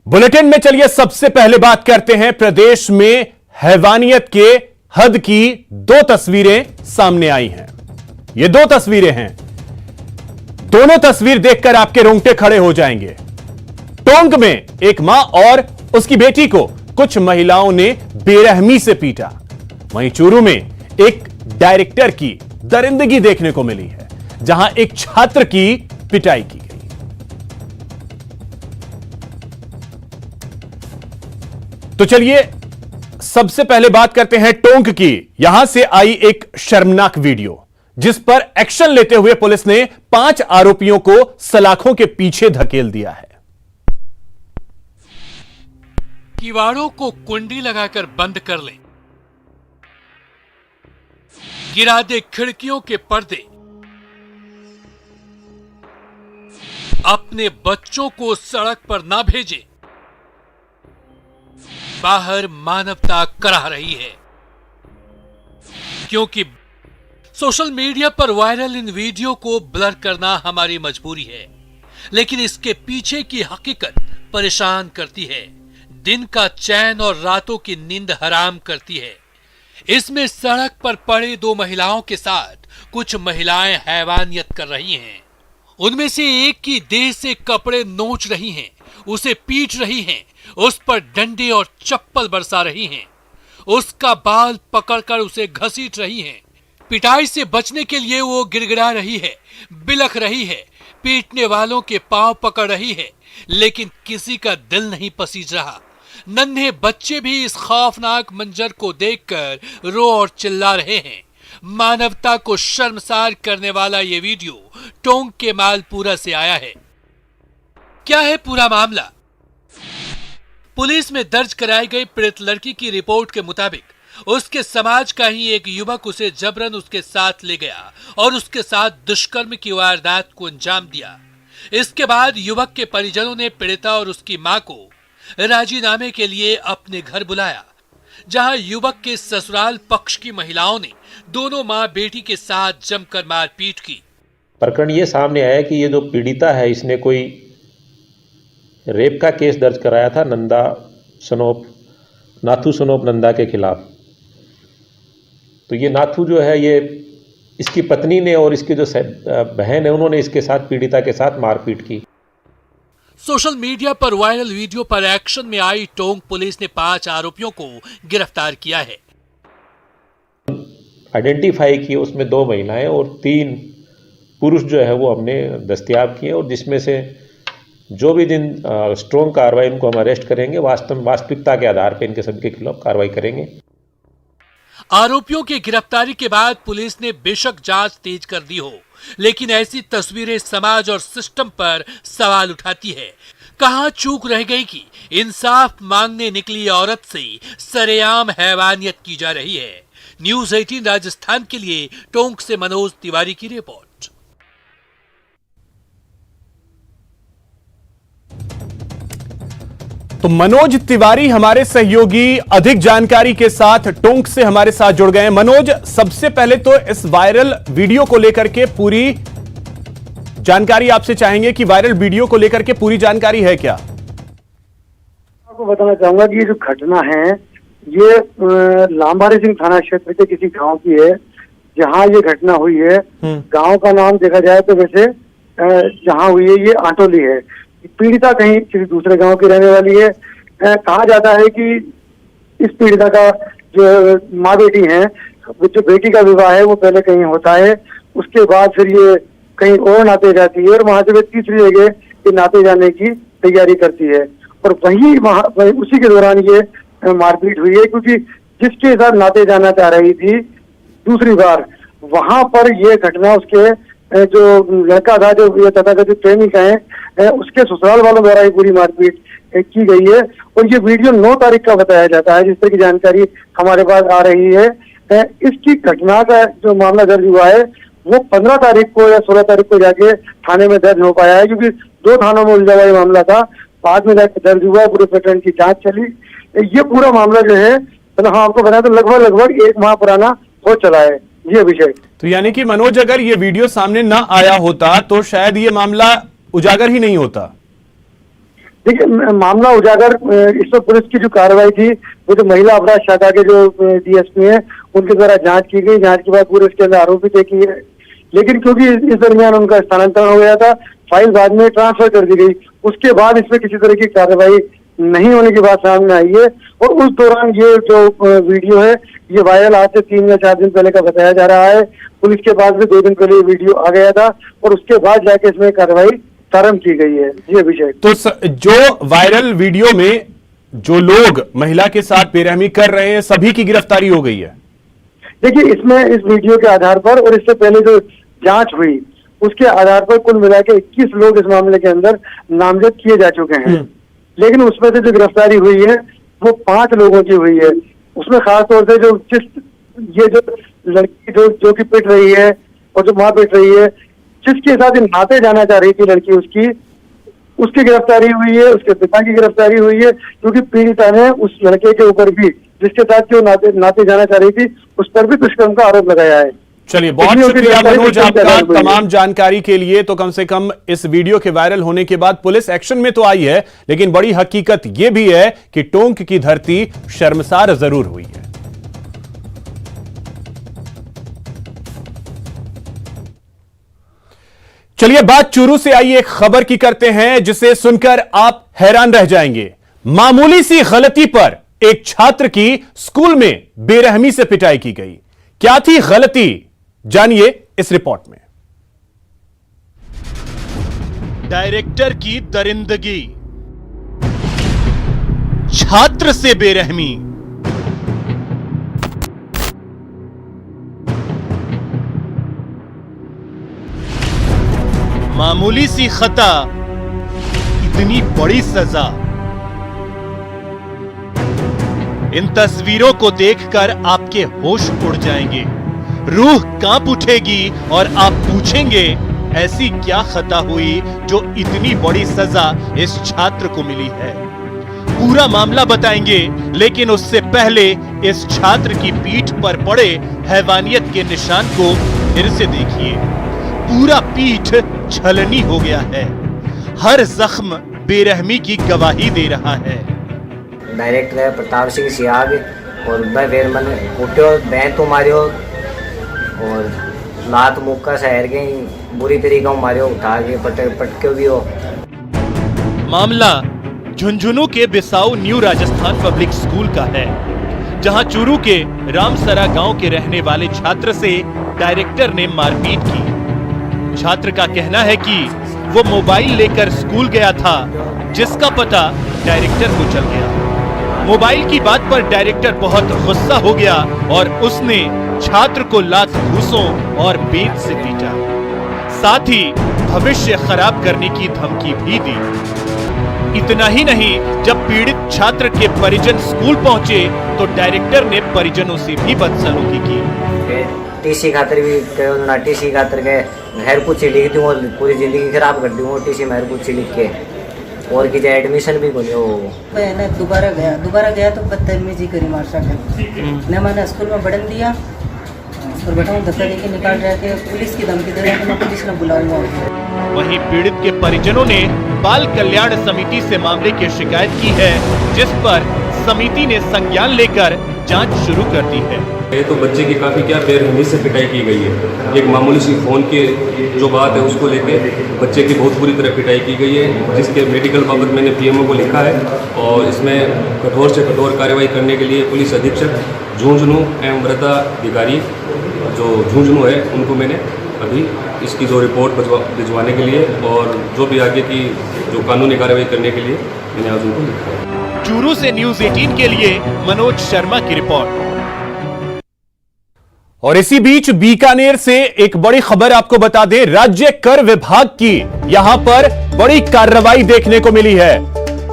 Bulletin में चलिए सबसे पहले बात करते हैं प्रदेश में हैवानियत के हद की दो तस्वीरें सामने आई हैं। ये दो तस्वीरें हैं, दोनों तस्वीर देखकर आपके रोंगटे खड़े हो जाएंगे। टोंक में एक मां और उसकी बेटी को कुछ महिलाओं ने बेरहमी से पीटा। वहीं चूरू में एक डायरेक्टर की दरिंदगी देखने को मिली है, जहां एक छात्र की पिटाई की गई। तो चलिए सबसे पहले बात करते हैं टोंक की। यहां से आई एक शर्मनाक वीडियो, जिस पर एक्शन लेते हुए पुलिस ने 5 आरोपियों को सलाखों के पीछे धकेल दिया है। किवाड़ों को कुंडी लगाकर बंद कर ले, गिरा दे खिड़कियों के पर्दे, अपने बच्चों को सड़क पर ना भेजे, बाहर मानवता कराह रही है। क्योंकि सोशल मीडिया पर वायरल इन वीडियो को ब्लर करना हमारी मजबूरी है, लेकिन इसके पीछे की हकीकत परेशान करती है, दिन का चैन और रातों की नींद हराम करती है। इसमें सड़क पर पड़े 2 महिलाओं के साथ कुछ महिलाएं हैवानियत कर रही हैं। उनमें से एक की देह से कपड़े नोच रही हैं, उसे पीट रही हैं, उस पर डंडे और चप्पल बरसा रही हैं, उसका बाल पकड़कर उसे घसीट रही हैं। पिटाई से बचने के लिए वो गिड़गिड़ा रही है, बिलख रही है, पीटने वालों के पांव पकड़ रही है, लेकिन किसी का दिल नहीं पसीज रहा। नन्हे बच्चे भी इस खौफनाक मंजर को देखकर रो और चिल्ला रहे हैं। मानवता को शर्मसार करने वाला ये वीडियो टोंक के मालपुरा से आया है। क्या है पूरा मामला? पुलिस में दर्ज कराई गई पीड़ित लड़की की रिपोर्ट के मुताबिक उसके समाज का ही एक युवक उसे जबरन उसके साथ ले गया और उसके साथ दुष्कर्म की वारदात को अंजाम दिया। इसके बाद युवक के परिजनों ने पीड़िता और उसकी मां को राजीनामे के लिए अपने घर बुलाया, जहां युवक के ससुराल पक्ष की महिलाओं ने दोनों मां बेटी के साथ जमकर मारपीट की। प्रकरण ये सामने आया कि ये जो पीड़िता है, इसने कोई रेप का केस दर्ज कराया था नाथू सनोप नंदा के खिलाफ। तो ये नाथू जो है, ये इसकी पत्नी ने और इसकी जो बहन है, उन्होंने इसके साथ पीड़िता के साथ मारपीट की। सोशल मीडिया पर वायरल वीडियो पर एक्शन में आई टोंक पुलिस ने 5 आरोपियों को गिरफ्तार किया है। आइडेंटिफाई किए, उसमें 2 महिलाएं और 3 पुरुष जो है वो हमने दस्तयाब किए, और जिसमें से जो भी दिन स्ट्रॉन्ग कार्रवाई इनको हम अरेस्ट करेंगे, वास्तविकता के आधार पर इनके सबके खिलाफ कार्रवाई करेंगे। आरोपियों की गिरफ्तारी के बाद पुलिस ने बेशक जांच तेज कर दी हो, लेकिन ऐसी तस्वीरें समाज और सिस्टम पर सवाल उठाती है। कहां चूक रह गई कि इंसाफ मांगने निकली औरत से सरेआम हैवानियत की जा रही है। न्यूज़ 18 राजस्थान के लिए टोंक से मनोज तिवारी की रिपोर्ट। तो मनोज तिवारी हमारे सहयोगी अधिक जानकारी के साथ टोंक से हमारे साथ जुड़ गए हैं। मनोज, सबसे पहले तो इस वायरल वीडियो को लेकर के पूरी जानकारी आपसे चाहेंगे कि वायरल वीडियो को लेकर के पूरी जानकारी है क्या? आपको बताना चाहूंगा कि ये जो घटना है, ये लांबारी सिंह थाना क्षेत्र के किसी गांव की है, जहां ये घटना हुई है। गांव का नाम देखा जाए तो वैसे जहां हुई है ये आटोली है। पीड़िता कहीं किसी दूसरे गांव की रहने वाली है। कहा जाता है कि इस पीड़िता का जो माँ बेटी है, जो बेटी का विवाह है वो पहले कहीं होता है, उसके बाद फिर ये कहीं और नाते जाती है, और वहां से वे तीसरी जगह ये नाते जाने की तैयारी करती है। और वही उसी के दौरान ये मारपीट हुई है, क्योंकि जिसके साथ नाते जाना चाह रही थी दूसरी बार, वहां पर ये घटना उसके जो लड़का था, जो ये तथाकथित प्रेमिका है, उसके ससुराल वालों द्वारा ये पूरी मारपीट की गई है। और ये वीडियो 9 तारीख का बताया जाता है, जिस तरह की जानकारी हमारे पास आ रही है। इसकी घटना का जो मामला दर्ज हुआ है वो 15 तारीख को या 16 तारीख को जाके थाने में दर्ज हो पाया है, क्योंकि 2 थानों में उलझा हुआ ये मामला था। बाद में जाके दर्ज हुआ, पूरे प्रकरण की जांच चली। ये पूरा मामला जो है, मतलब हम आपको बताएं तो लगभग 1 माह पुराना हो चला है ये विषय। तो यानी कि मनोज, अगर ये वीडियो सामने ना आया होता तो शायद ये मामला उजागर ही नहीं होता। देखिए, मामला उजागर, इसमें पुलिस की जो कार्रवाई थी वो जो महिला अपराध शाखा के जो डीएसपी हैं उनके द्वारा जांच की गई। जांच के बाद पूरे इसके अंदर आरोपी तय किए, लेकिन क्योंकि इस दरमियान उनका स्थानांतरण हो गया था, फाइल बाद में ट्रांसफर कर दी गई। उसके बाद इसमें किसी तरह की कार्रवाई नहीं होने की बात सामने आई है और उस दौरान ये जो वीडियो है ये वायरल आज से 3 या 4 दिन पहले का बताया जा रहा है। पुलिस के पास भी 2 दिन पहले ये वीडियो आ गया था और उसके बाद जाके इसमें कार्रवाई प्रारंभ की गई है। जी अभिषेक, तो जो वायरल वीडियो में जो लोग महिला के साथ बेरहमी कर रहे हैं सभी की गिरफ्तारी हो गई है? देखिए, इसमें इस वीडियो के आधार पर और इससे पहले जो जांच हुई उसके आधार पर कुल मिला के 21 लोग इस मामले के अंदर नामजद किए जा चुके हैं। लेकिन उसमें से जो गिरफ्तारी हुई है वो 5 लोगों की हुई है। उसमें खास तौर से जो लड़की जो कि पिट रही है और जो मां पिट रही है, जिसके साथ नाते जाना चाह रही थी लड़की, उसकी गिरफ्तारी हुई है, उसके पिता की गिरफ्तारी हुई है, क्योंकि पीड़िता ने उस लड़के के ऊपर भी, जिसके साथ जो नाते जाना चाह रही थी, उस पर भी दुष्कर्म का आरोप लगाया है। चलिए, बहुत शुक्रिया मनोज आपका तमाम जानकारी के लिए। तो कम से कम इस वीडियो के वायरल होने के बाद पुलिस एक्शन में तो आई है, लेकिन बड़ी हकीकत यह भी है कि टोंक की धरती शर्मसार जरूर हुई है। चलिए, बात चूरू से आई एक खबर की करते हैं जिसे सुनकर आप हैरान रह जाएंगे। मामूली सी गलती पर एक छात्र की स्कूल में बेरहमी से पिटाई की गई। क्या थी गलती, जानिए इस रिपोर्ट में। डायरेक्टर की दरिंदगी, छात्र से बेरहमी, मामूली सी खता, इतनी बड़ी सजा। इन तस्वीरों को देखकर आपके होश उड़ जाएंगे, रूह कांप उठेगी और आप पूछेंगे ऐसी क्या खता हुई जो इतनी बड़ी सजा इस छात्र को मिली है। पूरा मामला बताएंगे, लेकिन उससे पहले इस छात्र की पीठ पर पड़े हैवानियत के निशान को फिर से देखिए। पूरा पीठ छलनी हो गया है, हर जख्म बेरहमी की गवाही दे रहा है। डायरेक्टर है प्रताप सिंह सियाग और मैं फिर मैंने कुटियो बैं तो मारियो और लात मुक्का शहर गई बुरी तरीका मारियो, उठा के पटके भी हो। मामला झुंझुनू के Bisau new Rajasthan public school का है, जहां चूरू के रामसरा गांव के रहने वाले छात्र से डायरेक्टर ने मारपीट की। छात्र का कहना है कि वो मोबाइल लेकर स्कूल गया था, जिसका पता डायरेक्टर को चल गया। मोबाइल की बात पर डायरेक्टर बहुत गुस्सा हो गया और उसने छात्र को लात घूंसों और बेत से पीटा, साथ ही भविष्य खराब करने की धमकी भी दी। इतना ही नहीं, जब पीड़ित छात्र के परिजन स्कूल पहुंचे तो डायरेक्टर ने परिजनों से भी बदसलूकी की। टीसी खातर भी ना टीसी खातर के घर कुछ लिख दूँ और पूरी जिंदगी खराब कर दूँ टीसी में कुछ लिख के, और की एडमिशन भी बोलियो। मैंने दोबारा गया तो बदतमीजी करी मास्टर ने मैंने स्कूल में बढ़न दिया और बेटा धक्का देके निकाल रहे थे, पुलिस की धमकी दे रहे थे, मैं पुलिस ने बुलाऊंगा। वहीं पीड़ित के परिजनों ने बाल कल्याण समिति से मामले की शिकायत की है, जिस पर समिति ने संज्ञान लेकर जांच शुरू कर दी है। ये तो बच्चे की काफ़ी क्या बेरहमी से पिटाई की गई है। एक मामूली सी फ़ोन के जो बात है उसको लेके बच्चे की बहुत बुरी तरह पिटाई की गई है, जिसके मेडिकल बाबत मैंने पीएमओ को लिखा है और इसमें कठोर से कठोर कार्रवाई करने के लिए पुलिस अधीक्षक झुंझुनू एवं मृदा अधिकारी जो झुंझुनू है उनको मैंने अभी इसकी जो रिपोर्ट भिजवाने के लिए और जो भी आगे की जो कानूनी कार्रवाई करने के लिए मैंने आज उनको लिखा है। चूरू से न्यूज़ 18 के लिए मनोज शर्मा की रिपोर्ट। और इसी बीच बीकानेर से एक बड़ी खबर आपको बता दें, राज्य कर विभाग की यहां पर बड़ी कार्रवाई देखने को मिली है।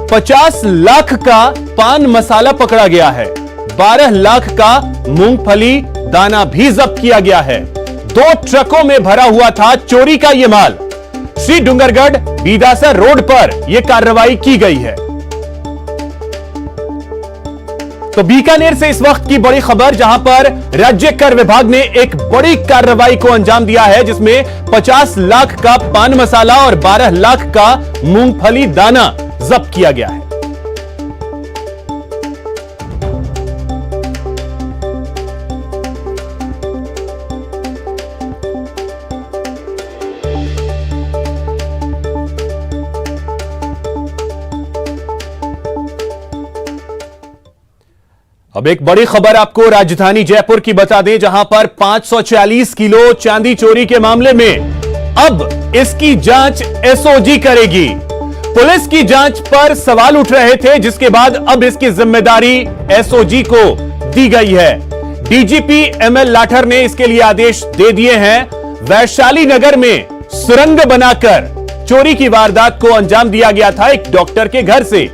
50 लाख का पान मसाला पकड़ा गया है, 12 लाख का मूंगफली दाना भी जब्त किया गया है। 2 ट्रकों में भरा हुआ था चोरी का यह माल। श्री डूंगरगढ़ बीदासा रोड पर यह कार्रवाई की गई है। तो बीकानेर से इस वक्त की बड़ी खबर, जहां पर राज्य कर विभाग ने एक बड़ी कार्रवाई को अंजाम दिया है, जिसमें 50 लाख का पान मसाला और 12 लाख का मूंगफली दाना जब्त किया गया है। अब एक बड़ी खबर आपको राजधानी जयपुर की बता दें, जहां पर 540 किलो चांदी चोरी के मामले में अब इसकी जांच एसओजी करेगी। पुलिस की जांच पर सवाल उठ रहे थे, जिसके बाद अब इसकी जिम्मेदारी एसओजी को दी गई है। डीजीपी एमएल लाठर ने इसके लिए आदेश दे दिए हैं। वैशाली नगर में सुरंग बनाकर चोरी की वारदात को अंजाम दिया गया था एक डॉक्टर के घर से।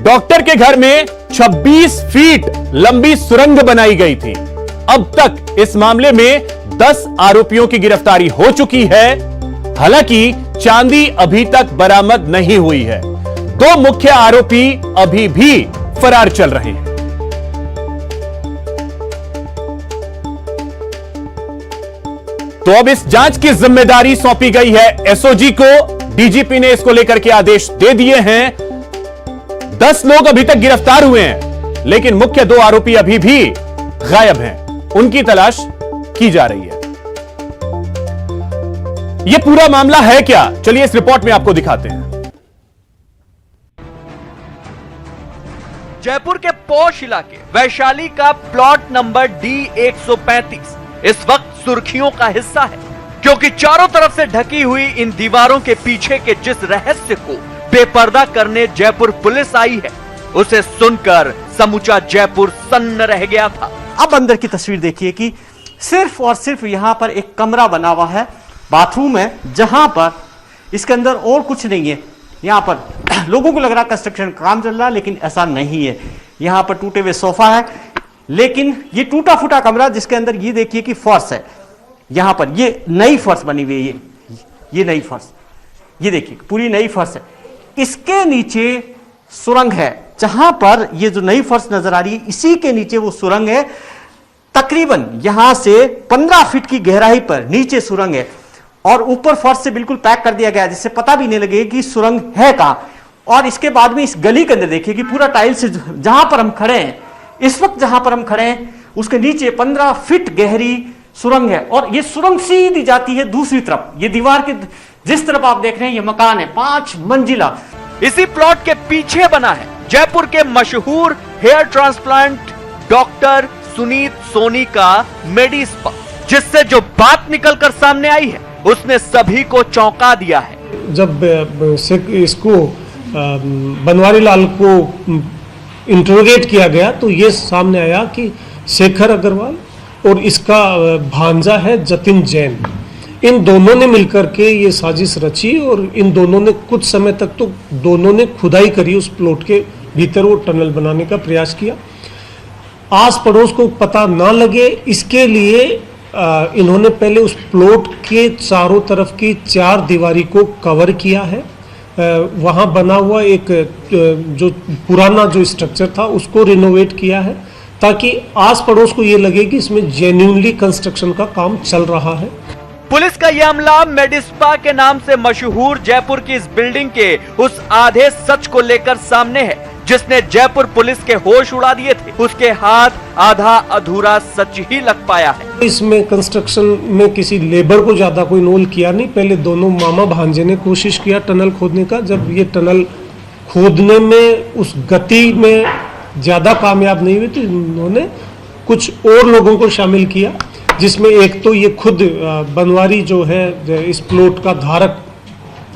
डॉक्टर के घर में 26 फीट लंबी सुरंग बनाई गई थी। अब तक इस मामले में 10 आरोपियों की गिरफ्तारी हो चुकी है। हालांकि चांदी अभी तक बरामद नहीं हुई है। 2 मुख्य आरोपी अभी भी फरार चल रहे हैं। तो अब इस जांच की जिम्मेदारी सौंपी गई है एसओजी को। डीजीपी ने इसको लेकर के आदेश दे दिए हैं। 10 लोग अभी तक गिरफ्तार हुए हैं, लेकिन मुख्य 2 आरोपी अभी भी गायब हैं। उनकी तलाश की जा रही है। यह पूरा मामला है क्या, चलिए इस रिपोर्ट में आपको दिखाते हैं। जयपुर के पौष इलाके वैशाली का प्लॉट नंबर D135 इस वक्त सुर्खियों का हिस्सा है, क्योंकि चारों तरफ से ढकी हुई इन दीवारों के पीछे के जिस रहस्य को बेपर्दा करने जयपुर पुलिस आई है, उसे सुनकर समूचा जयपुर सन्न रह गया था। अब अंदर की तस्वीर देखिए कि सिर्फ और सिर्फ यहाँ पर एक कमरा बना हुआ है, बाथरूम है, जहां पर इसके अंदर और कुछ नहीं है। यहाँ पर लोगों को लग रहा कंस्ट्रक्शन का काम चल रहा है, लेकिन ऐसा नहीं है। यहाँ पर टूटे हुए सोफा है, लेकिन ये टूटा फूटा कमरा जिसके अंदर ये देखिए कि फर्श है। यहाँ पर ये नई फर्श बनी हुई है, ये नई फर्श, ये देखिए पूरी नई फर्श है। इसके नीचे सुरंग है, जहां पर ये जो नई फर्श नजर आ रही है, इसी के नीचे वो सुरंग है। तकरीबन यहां से 15 फीट की गहराई पर नीचे सुरंग है, और ऊपर फर्श से बिल्कुल पैक कर दिया गया, जिससे पता भी नहीं लगे कि सुरंग है कहां। और इसके बाद में इस गली के अंदर देखिए कि पूरा टाइल से जहां पर हम खड़े हैं, इस वक्त जहां पर हम खड़े हैं, उसके नीचे 15 फीट गहरी सुरंग है। और ये सुरंग सीधी जाती है दूसरी तरफ। ये दीवार के जिस तरफ आप देख रहे हैं, ये मकान है 5 मंजिला। इसी प्लॉट के पीछे बना है जयपुर के मशहूर hair transplant doctor Sunit Soni का मेडी स्पा, जिससे जो बात निकलकर सामने आई है उसने सभी को चौंका दिया है। जब इसको बनवारी लाल को इंटरोगेट किया गया, तो ये सामने आया कि शेखर अग्रवाल और इसका भांजा है जतिन जैन, इन दोनों ने मिलकर के ये साजिश रची। और इन दोनों ने कुछ समय तक तो दोनों ने खुदाई करी, उस प्लॉट के भीतर वो टनल बनाने का प्रयास किया। आस पड़ोस को पता ना लगे, इसके लिए इन्होंने पहले उस प्लॉट के चारों तरफ की 4 दीवारी को कवर किया है। वहाँ बना हुआ एक जो पुराना जो स्ट्रक्चर था उसको रिनोवेट किया है, ताकि आस पड़ोस को ये लगे कि इसमें जेन्युइनली कंस्ट्रक्शन का काम चल रहा है। पुलिस का यह अमला मेडिस्पा के नाम से मशहूर जयपुर की इस बिल्डिंग के उस आधे सच को लेकर सामने है, जिसने जयपुर पुलिस के होश उड़ा दिए थे। उसके हाथ आधा अधूरा सच ही लग पाया है। इसमें कंस्ट्रक्शन में किसी लेबर को ज्यादा कोई इन्वॉल्व किया नहीं। पहले दोनों मामा भांजे ने कोशिश किया टनल खोदने का। जब ये टनल खोदने में उस गति में ज्यादा कामयाब नहीं हुए, तो इन्होंने कुछ और लोगों को शामिल किया, जिसमें एक तो ये खुद बनवारी जो है इस प्लॉट का धारक,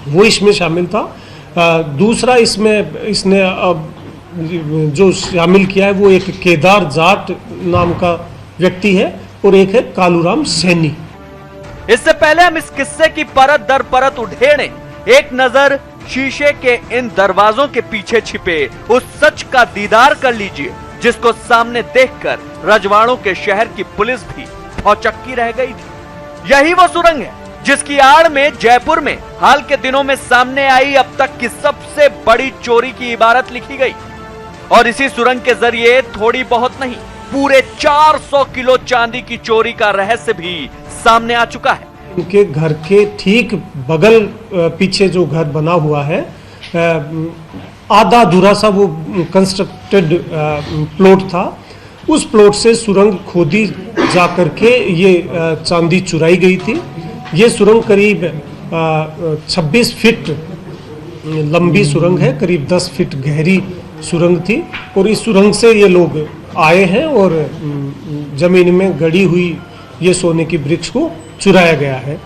वो इसमें शामिल था। दूसरा इसमें इसने जो शामिल किया है वो एक केदार जाट नाम का व्यक्ति है, और एक है कालूराम सैनी। इससे पहले हम इस किस्से की परत दर परत उधेड़ें, एक नजर शीशे के इन दरवाजों के पीछे छिपे उस सच का दीदार कर लीजिए, जिसको सामने देखकर रजवाड़ों के शहर की पुलिस भी भौचक्की रह गई थी। यही वो सुरंग है जिसकी आड़ में जयपुर में हाल के दिनों में सामने आई अब तक की सबसे बड़ी चोरी की इबारत लिखी गई। और इसी सुरंग के जरिए थोड़ी बहुत नहीं, पूरे 400 किलो चांदी की चोरी का रहस्य भी सामने आ चुका है। उनके घर के ठीक बगल पीछे जो घर बना हुआ है, आधा अधूरा सा वो कंस्ट्रक्टेड प्लॉट था। उस प्लॉट से सुरंग खोदी जा करके ये चांदी चुराई गई थी। ये सुरंग करीब 26 फीट लंबी सुरंग है, करीब 10 फीट गहरी सुरंग थी और इस सुरंग से ये लोग आए हैं और जमीन में गड़ी हुई ये सोने की ब्रिक्स को चुराया गया है।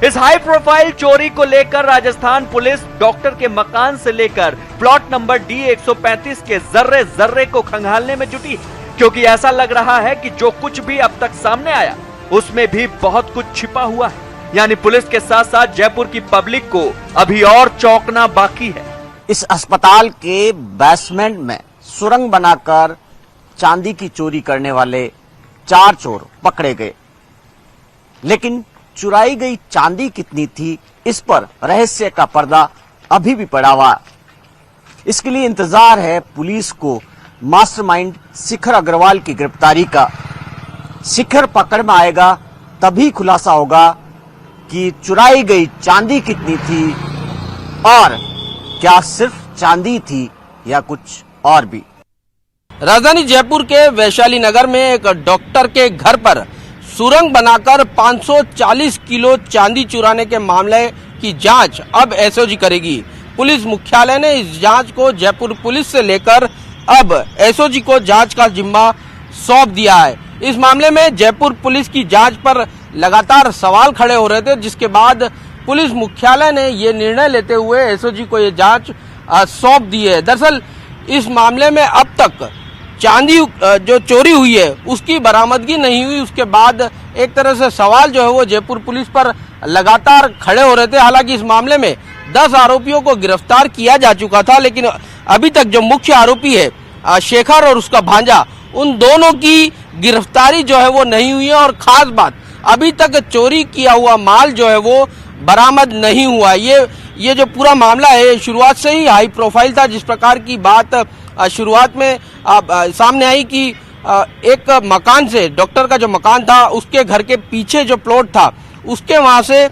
इस हाई प्रोफाइल चोरी को लेकर राजस्थान पुलिस डॉक्टर के मकान से लेकर प्लॉट नंबर D135 के जर्रे जर्रे को खंगालने में जुटी, क्योंकि ऐसा लग रहा है कि जो कुछ भी अब तक सामने आया उसमें भी बहुत कुछ छिपा हुआ है। यानी पुलिस के साथ साथ जयपुर की पब्लिक को अभी और चौंकना बाकी है। इस अस्पताल के बेसमेंट में सुरंग बनाकर चांदी की चोरी करने वाले 4 चोर पकड़े गए, लेकिन चुराई गई चांदी कितनी थी इस पर रहस्य का पर्दा अभी भी पड़ा हुआ। इसके लिए इंतजार है पुलिस को मास्टरमाइंड शिखर अग्रवाल की गिरफ्तारी का। शिखर पकड़ में आएगा तभी खुलासा होगा कि चुराई गई चांदी कितनी थी और क्या सिर्फ चांदी थी या कुछ और भी। राजधानी जयपुर के वैशाली नगर में एक डॉक्टर के घर पर सुरंग बनाकर 540 किलो चांदी चुराने के मामले की जांच अब एसओजी करेगी। पुलिस मुख्यालय ने इस जांच को जयपुर पुलिस से लेकर अब एसओजी को जांच का जिम्मा सौंप दिया है। इस मामले में जयपुर पुलिस की जांच पर लगातार सवाल खड़े हो रहे थे, जिसके बाद पुलिस मुख्यालय ने ये निर्णय लेते हुए एसओजी को ये जांच सौंप दी है। दरअसल इस मामले में अब तक चांदी जो चोरी हुई है उसकी बरामदगी नहीं हुई। उसके बाद एक तरह से सवाल जो है वो जयपुर पुलिस पर लगातार खड़े हो रहे थे। हालांकि इस मामले में 10 आरोपियों को गिरफ्तार किया जा चुका था, लेकिन अभी तक जो मुख्य आरोपी है शेखर और उसका भांजा, उन दोनों की गिरफ्तारी जो है वो नहीं हुई है। और खास बात, अभी तक चोरी किया हुआ माल जो है वो बरामद नहीं हुआ। ये जो पूरा मामला है शुरुआत से ही हाई प्रोफाइल था। जिस प्रकार की बात शुरुआत में सामने आई कि एक मकान से, डॉक्टर का जो मकान था उसके घर के पीछे जो प्लॉट था उसके वहां से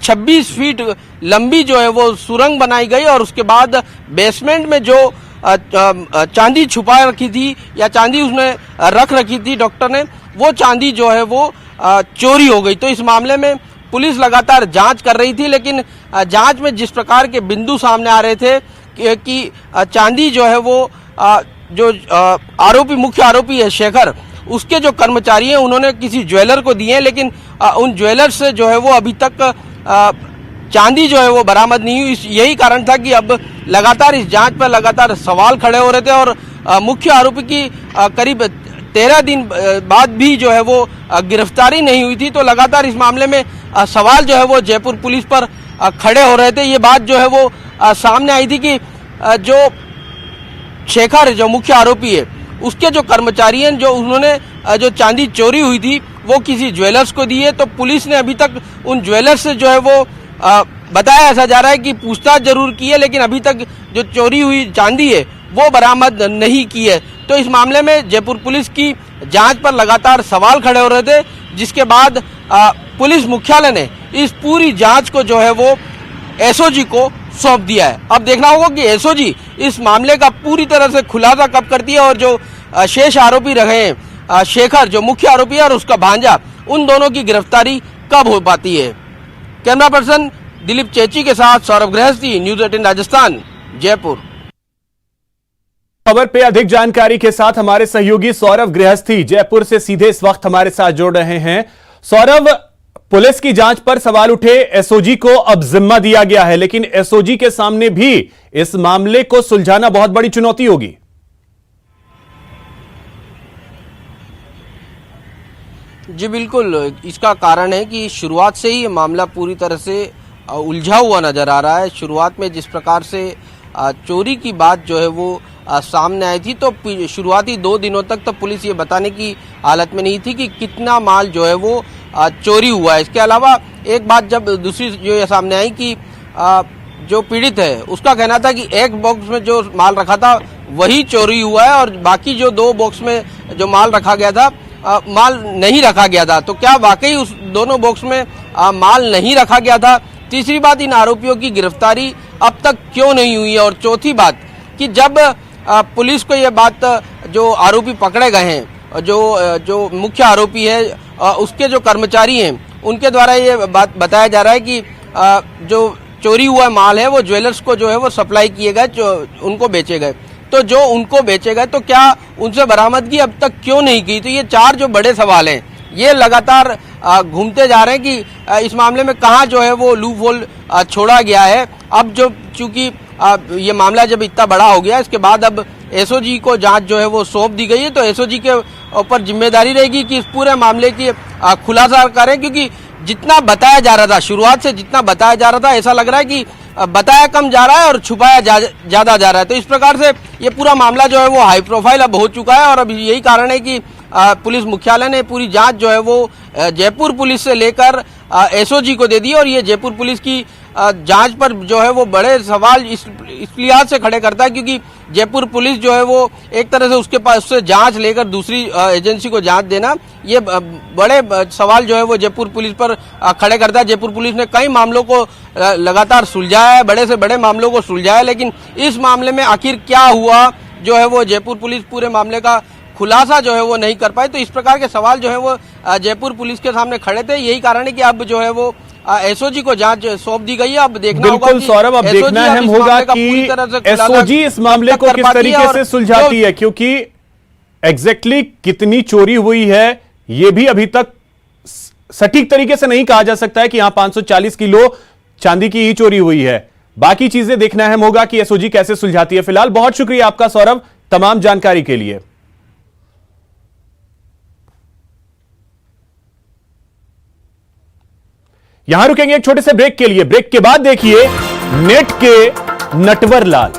26 फीट लंबी जो है वो सुरंग बनाई गई और उसके बाद बेसमेंट में जो चांदी छुपा रखी थी या चांदी उसने रख रखी थी डॉक्टर ने, वो चांदी जो है वो चोरी हो गई। तो इस मामले में पुलिस लगातार जांच कर रही थी, लेकिन जांच में जिस प्रकार के बिंदु सामने आ रहे थे कि चांदी जो है वो जो मुख्य आरोपी है शेखर, उसके जो कर्मचारी हैं उन्होंने किसी ज्वेलर को दिए हैं, लेकिन उन ज्वेलर से जो है वो अभी तक चांदी जो है वो बरामद नहीं हुई। यही कारण था कि अब लगातार इस जांच पर लगातार सवाल खड़े हो रहे थे और मुख्य आरोपी की करीब 13 दिन बाद भी जो है वो गिरफ्तारी नहीं हुई थी। तो लगातार इस मामले में सवाल जो है वो जयपुर पुलिस पर खड़े हो रहे थे। ये बात जो है वो सामने आई थी कि जो शेखर जो मुख्य आरोपी है उसके जो कर्मचारी हैं जो उन्होंने जो चांदी चोरी हुई थी वो किसी ज्वेलर्स को दी है। तो पुलिस ने अभी तक उन ज्वेलर्स से जो है वो बताया ऐसा जा रहा है कि पूछताछ जरूर की है, लेकिन अभी तक जो चोरी हुई चांदी है वो बरामद नहीं की है। तो इस मामले में जयपुर पुलिस की जांच पर लगातार सवाल खड़े हो रहे थे, जिसके बाद पुलिस मुख्यालय ने इस पूरी जांच को जो है वो एसओजी को सौंप दिया है। अब देखना होगा कि एसओजी इस मामले का पूरी तरह से खुलासा कब करती है और जो शेष आरोपी रहे हैं शेखर जो मुख्य आरोपी है और उसका भांजा, उन दोनों की गिरफ्तारी कब हो पाती है। कैमरा पर्सन दिलीप चेची के साथ सौरभ गृहस्थी, न्यूज 18 राजस्थान, जयपुर। खबर पे अधिक जानकारी के साथ हमारे सहयोगी सौरभ गृहस्थी जयपुर से सीधे इस वक्त हमारे साथ जोड़ रहे हैं। सौरभ, पुलिस की जांच पर सवाल उठे, एसओजी को अब जिम्मा दिया गया है, लेकिन एसओजी के सामने भी इस मामले को सुलझाना बहुत बड़ी चुनौती होगी। जी बिल्कुल, इसका कारण है कि शुरुआत से ही ये मामला पूरी तरह से उलझा हुआ नजर आ रहा है। शुरुआत में जिस प्रकार से चोरी की बात जो है वो सामने आई थी, तो शुरुआती 2 दिनों तक तो पुलिस ये बताने की हालत में नहीं थी कि कितना माल जो है वो चोरी हुआ है। इसके अलावा एक बात जब दूसरी जो ये सामने आई कि जो पीड़ित है उसका कहना था कि एक बॉक्स में जो माल रखा था वही चोरी हुआ है और बाकी जो 2 बॉक्स में जो माल रखा गया था माल नहीं रखा गया था। तो क्या वाकई उस दोनों बॉक्स में माल नहीं रखा गया था, तीसरी बात, इन आरोपियों की गिरफ्तारी अब तक क्यों नहीं हुई है? और चौथी बात कि जब पुलिस को यह बात, जो आरोपी पकड़े गए हैं, जो मुख्य आरोपी है, उसके जो कर्मचारी हैं, उनके द्वारा ये बात बताया जा रहा है कि जो चोरी हुआ माल है वो ज्वेलर्स को जो है वो सप्लाई किए गए, उनको बेचे गए। तो जो उनको बेचे गए तो क्या उनसे बरामदगी अब तक क्यों नहीं की? तो ये चार जो बड़े सवाल हैं ये लगातार घूमते जा रहे हैं कि इस मामले में कहाँ जो है वो लूप होल छोड़ा गया है। अब जो चूंकि ये मामला जब इतना बड़ा हो गया, इसके बाद अब एसओजी को जांच जो है वो सौंप दी गई है, तो एसओजी के ऊपर जिम्मेदारी रहेगी कि इस पूरे मामले की खुलासा करें, क्योंकि जितना बताया जा रहा था, शुरुआत से जितना बताया जा रहा था, ऐसा लग रहा है कि बताया कम जा रहा है और छुपाया ज्यादा जा रहा है। तो इस प्रकार से ये पूरा मामला जो है वो हाई प्रोफाइल अब हो चुका है और अब यही कारण है कि पुलिस मुख्यालय ने पूरी जांच जो है वो जयपुर पुलिस से लेकर एसओजी को दे दी। और ये जयपुर पुलिस की जांच पर जो है वो बड़े सवाल इस लिहाज से खड़े करता है, क्योंकि जयपुर पुलिस जो है वो एक तरह से उसके पास उससे जांच लेकर दूसरी एजेंसी को जांच देना, ये बड़े सवाल जो है वो जयपुर पुलिस पर खड़े करता है। जयपुर पुलिस ने कई मामलों को लगातार सुलझाया है, बड़े से बड़े मामलों को सुलझाया है, लेकिन इस मामले में आखिर क्या हुआ जो है वो जयपुर पुलिस पूरे मामले का खुलासा जो है वो नहीं कर पाई। तो इस प्रकार के सवाल जो है वो जयपुर पुलिस के सामने खड़े थे। यही कारण है कि अब जो है वो एसओजी को जांच सौंप दी गई है। अब देखना होगा बिल्कुल सौरभ, अब देखना अहम होगा कि एसओजी इस मामले को किस तरीके से सुलझाती है, क्योंकि एग्जैक्टली कितनी चोरी हुई है ये भी अभी तक सटीक तरीके से नहीं कहा जा सकता है कि यहां 540 किलो चांदी की ही चोरी हुई है। बाकी चीजें देखना अहम होगा कि एसओजी कैसे सुलझाती है। फिलहाल बहुत शुक्रिया आपका सौरभ तमाम जानकारी के लिए। यहां रुकेंगे एक छोटे से ब्रेक के लिए। ब्रेक के बाद देखिए नेट के नटवर लाल।